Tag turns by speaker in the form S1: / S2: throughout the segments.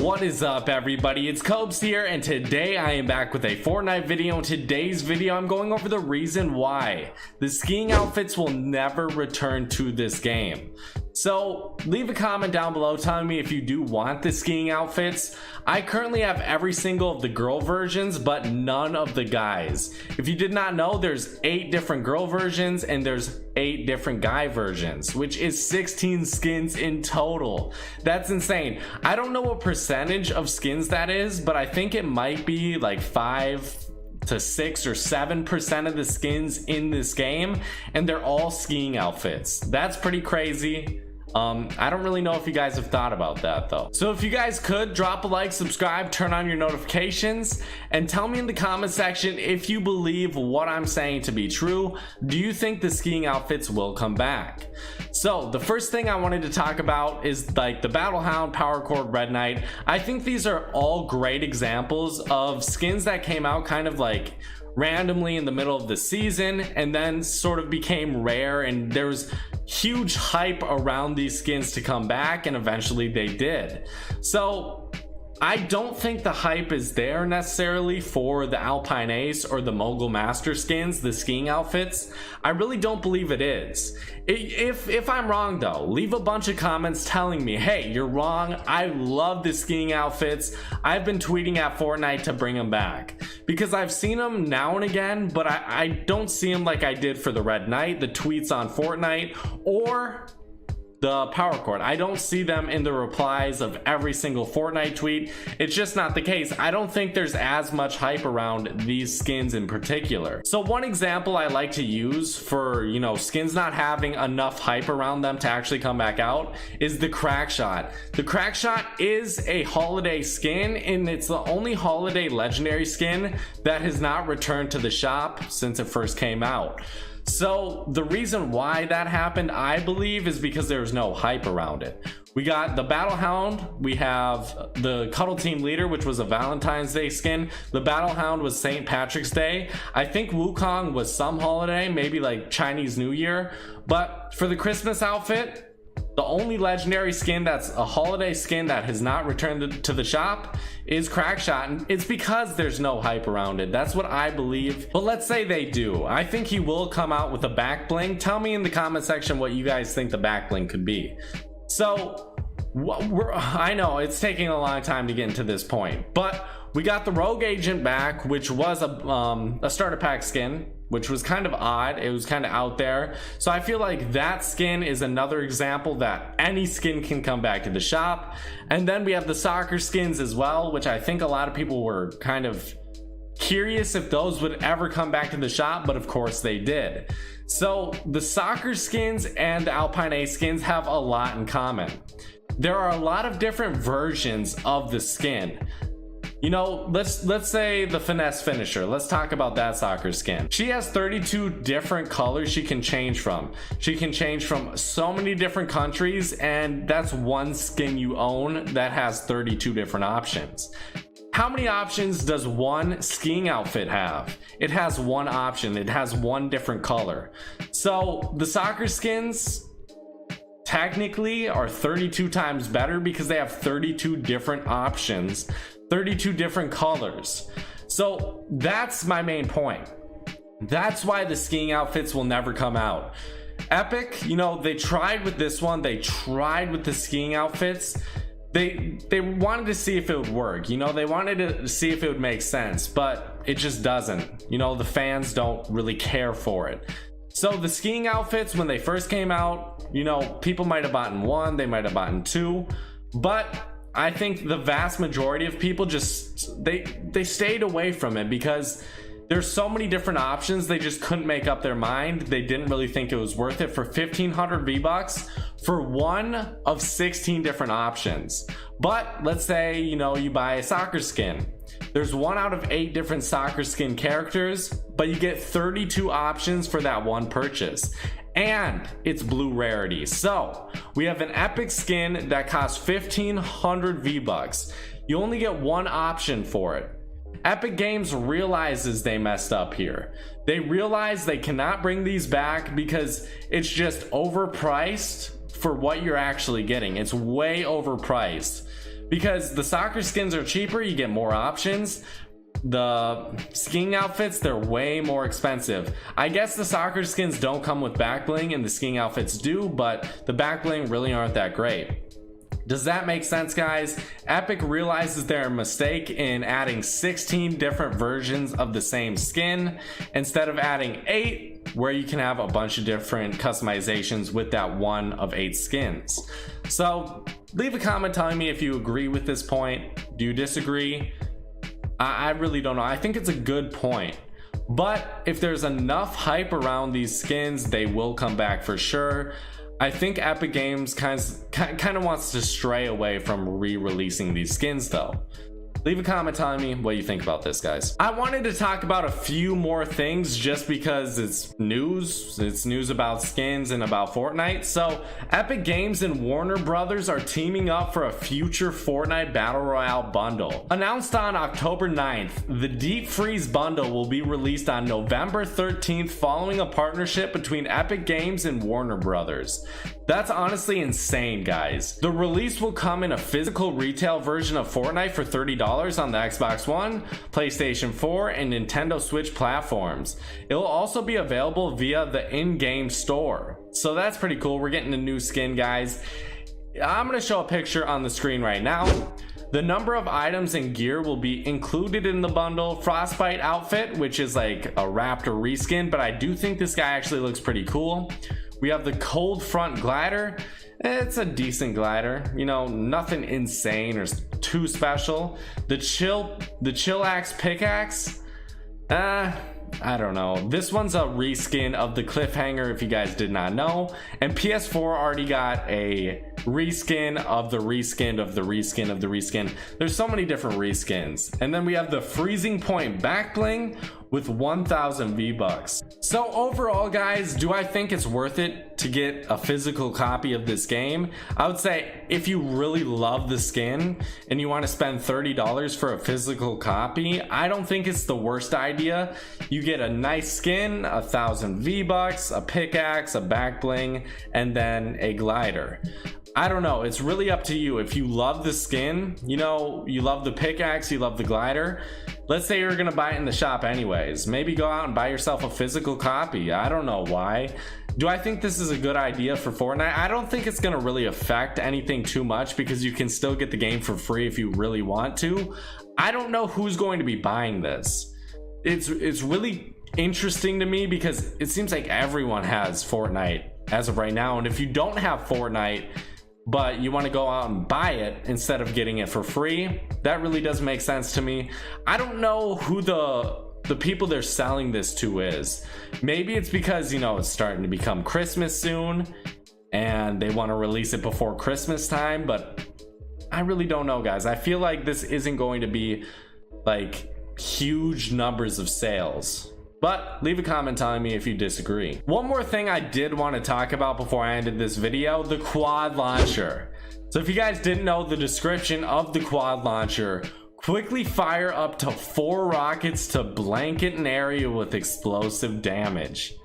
S1: What is up, everybody? It's Cobes here, and today I am back with a Fortnite video. In today's video, I'm going over the reason why the skiing outfits will never return to this game. So leave a comment down below telling me if you do want the skiing outfits. I currently have every single of the girl versions, but none of the guys. If you did not know, there's 8 different girl versions and there's 8 different guy versions, which is 16 skins in total. That's insane. I don't know what percentage of skins that is, but I think it might be like 5 to 6 or 7% of the skins in this game, and they're all skiing outfits. That's pretty crazy. I don't really know if you guys have thought about that though. So if you guys could drop a like, subscribe, turn on your notifications, and tell me in the comment section if you believe what I'm saying to be true. Do you think the skiing outfits will come back? So the first thing I wanted to talk about is like the Battlehound, Power Chord, Red Knight. I think these are all great examples of skins that came out kind of like randomly in the middle of the season and then sort of became rare, and there was huge hype around these skins to come back, and eventually they did. So I don't think the hype is there necessarily for the Alpine Ace or the Mogul Master skins, the skiing outfits. I really don't believe it is. If I'm wrong though, leave a bunch of comments telling me, hey, you're wrong. I love the skiing outfits. I've been tweeting at Fortnite to bring them back because I've seen them now and again, but I don't see them like I did for the Red Knight, the tweets on Fortnite, or the Power Chord. I don't see them in the replies of every single Fortnite tweet. It's just not the case. I don't think there's as much hype around these skins in particular. So one example I like to use for, you know, skins not having enough hype around them to actually come back out is the Crack Shot. The Crack Shot is a holiday skin, and it's the only holiday legendary skin that has not returned to the shop since it first came out. So the reason why that happened, I believe, is because there's no hype around it. We got the Battlehound, we have the Cuddle Team Leader, which was a Valentine's Day skin. The Battlehound was St. Patrick's Day. I think Wukong was some holiday, maybe like Chinese New Year. But for the Christmas outfit, the only legendary skin that's a holiday skin that has not returned to the shop is Crack Shot, and it's because there's no hype around it. That's what I believe. But let's say they do. I think he will come out with a back bling. Tell me in the comment section what you guys think the back bling could be. So I know it's taking a long time to get into this point, but we got the Rogue Agent back, which was a starter pack skin, which was kind of odd. It was kind of out there. So I feel like that skin is another example that any skin can come back to the shop. And then we have the soccer skins as well, which I think a lot of people were kind of curious if those would ever come back to the shop, but of course they did. So the soccer skins and the Alpine A skins have a lot in common. There are a lot of different versions of the skin. You know, let's say the Finesse Finisher. Let's talk about that soccer skin. She has 32 different colors she can change from. She can change from so many different countries, and that's one skin you own that has 32 different options. How many options does one skiing outfit have? It has one option. It has one different color. So the soccer skins technically are 32 times better because they have 32 different options, 32 different colors. So that's my main point. That's why the skiing outfits will never come out. Epic, you know, they tried with this one. They tried with the skiing outfits. They wanted to see if it would work. You know, they wanted to see if it would make sense, but it just doesn't. You know, the fans don't really care for it. So the skiing outfits, when they first came out, you know, people might have bought one, they might have bought two, but I think the vast majority of people just they stayed away from it because there's so many different options. They just couldn't make up their mind. They didn't really think it was worth it for 1,500 V-Bucks for one of 16 different options. But let's say, you know, you buy a soccer skin. There's 1 out of 8 different soccer skin characters, but you get 32 options for that one purchase. And it's blue rarity. So we have an epic skin that costs 1,500 V-Bucks. You only get one option for it. Epic Games realizes they messed up here. They realize they cannot bring these back because it's just overpriced for what you're actually getting. It's way overpriced. because the soccer skins are cheaper, you get more options. The skiing outfits, they're way more expensive. I guess the soccer skins don't come with back bling and the skiing outfits do, but the back bling really aren't that great. Does that make sense, guys? Epic realizes their mistake in adding 16 different versions of the same skin instead of adding 8, where you can have a bunch of different customizations with that one of 8 skins. So leave a comment telling me if you agree with this point. Do you disagree? I really don't know. I think it's a good point, but if there's enough hype around these skins, they will come back for sure. I think Epic Games kind of wants to stray away from re-releasing these skins though. Leave a comment telling me what you think about this, guys. I wanted to talk about a few more things just because it's news. It's news about skins and about Fortnite. So Epic Games and Warner Brothers are teaming up for a future Fortnite Battle Royale bundle. Announced on October 9th, the Deep Freeze bundle will be released on November 13th following a partnership between Epic Games and Warner Brothers. That's honestly insane, guys. The release will come in a physical retail version of Fortnite for $30 on the Xbox One, PlayStation 4, and Nintendo Switch platforms. It will also be available via the in-game store. So that's pretty cool. We're getting a new skin, guys. I'm going to show a picture on the screen right now. The number of items and gear will be included in the bundle. Frostbite outfit, which is like a Raptor reskin, but I do think this guy actually looks pretty cool. We have the Cold Front glider. It's a decent glider, you know, nothing insane or too special. The Chillax pickaxe, I don't know. This one's a reskin of the Cliffhanger, if you guys did not know. And PS4 already got a reskin of the reskin of the reskin of the reskin. There's so many different reskins. And then we have the Freezing Point back bling with 1,000 V-Bucks. So overall, guys, do I think it's worth it to get a physical copy of this game? I would say if you really love the skin and you want to spend $30 for a physical copy, I don't think it's the worst idea. You get a nice skin, 1,000 V-Bucks, a pickaxe, a back bling, and then a glider. I don't know, it's really up to you. If you love the skin, you know, you love the pickaxe, you love the glider, let's say you're gonna buy it in the shop anyways, maybe go out and buy yourself a physical copy. I don't know why. Do I think this is a good idea for Fortnite? I don't think it's gonna really affect anything too much because you can still get the game for free if you really want to. I don't know who's going to be buying this. It's really interesting to me because it seems like everyone has Fortnite as of right now, and if you don't have Fortnite but you want to go out and buy it instead of getting it for free, that really does make sense to me. I don't know who the people they're selling this to is. Maybe it's because, you know, it's starting to become Christmas soon and they want to release it before Christmas time, but I really don't know, guys. I feel like this isn't going to be like huge numbers of sales. But leave a comment telling me if you disagree. One more thing I did want to talk about before I ended this video, the quad launcher. So if you guys didn't know the description of the quad launcher, quickly fire up to 4 rockets to blanket an area with explosive damage.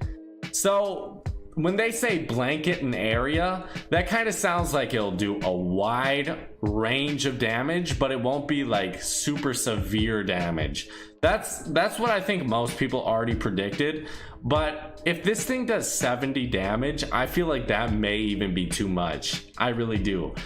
S1: So when they say blanket an area, that kind of sounds like it'll do a wide range of damage, but it won't be like super severe damage. That's what I think most people already predicted. But if this thing does 70 damage, I feel like that may even be too much. I really do.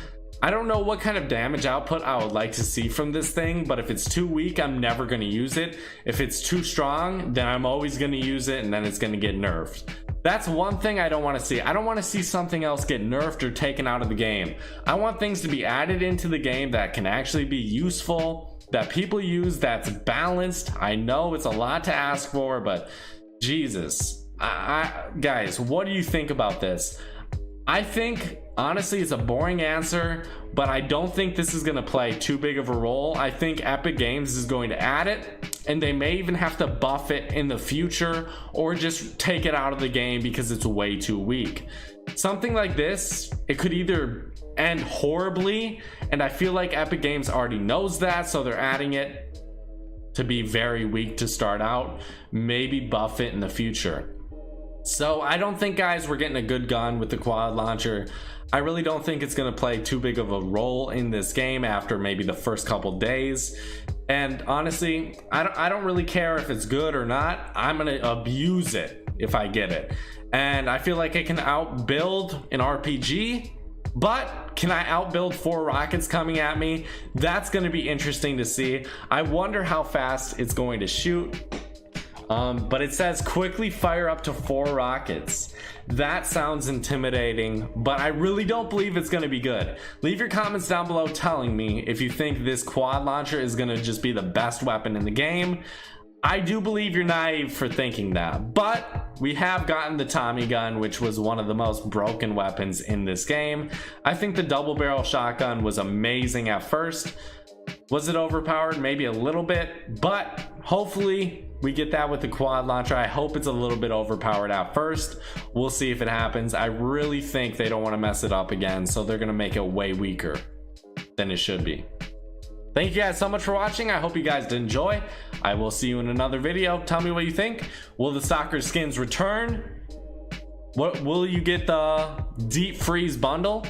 S1: I don't know what kind of damage output I would like to see from this thing, but if it's too weak, I'm never going to use it. If it's too strong, then I'm always going to use it, and then it's going to get nerfed. That's one thing I don't want to see. I don't want to see something else get nerfed or taken out of the game. I want things to be added into the game that can actually be useful, that people use, that's balanced. I know it's a lot to ask for, but Jesus. Guys, what do you think about this? I think honestly it's a boring answer, but I don't think this is going to play too big of a role. I think Epic Games is going to add it, and they may even have to buff it in the future or just take it out of the game because it's way too weak. Something like this, it could either end horribly, and I feel like Epic Games already knows that, so they're adding it to be very weak to start out, maybe buff it in the future. So I don't think, guys, we're getting a good gun with the quad launcher. I really don't think it's going to play too big of a role in this game after maybe the first couple days. And honestly, I don't really care if it's good or not. I'm going to abuse it if I get it. And I feel like I can outbuild an RPG, but can I outbuild 4 rockets coming at me? That's going to be interesting to see. I wonder how fast it's going to shoot. But it says quickly fire up to 4 rockets. That sounds intimidating, but I really don't believe it's going to be good. Leave your comments down below telling me if you think this quad launcher is going to just be the best weapon in the game. I do believe you're naive for thinking that, but we have gotten the Tommy gun, which was one of the most broken weapons in this game. I think the double barrel shotgun was amazing at first. Was it overpowered? Maybe a little bit, but hopefully we get that with the quad launcher. I hope it's a little bit overpowered at first. We'll see if it happens. I really think they don't want to mess it up again, so they're going to make it way weaker than it should be. Thank you guys so much for watching. I hope you guys did enjoy. I will see you in another video. Tell me what you think. Will the soccer skins return? What will you get the deep freeze bundle?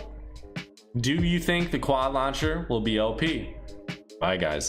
S1: Do you think the quad launcher will be OP? Bye guys.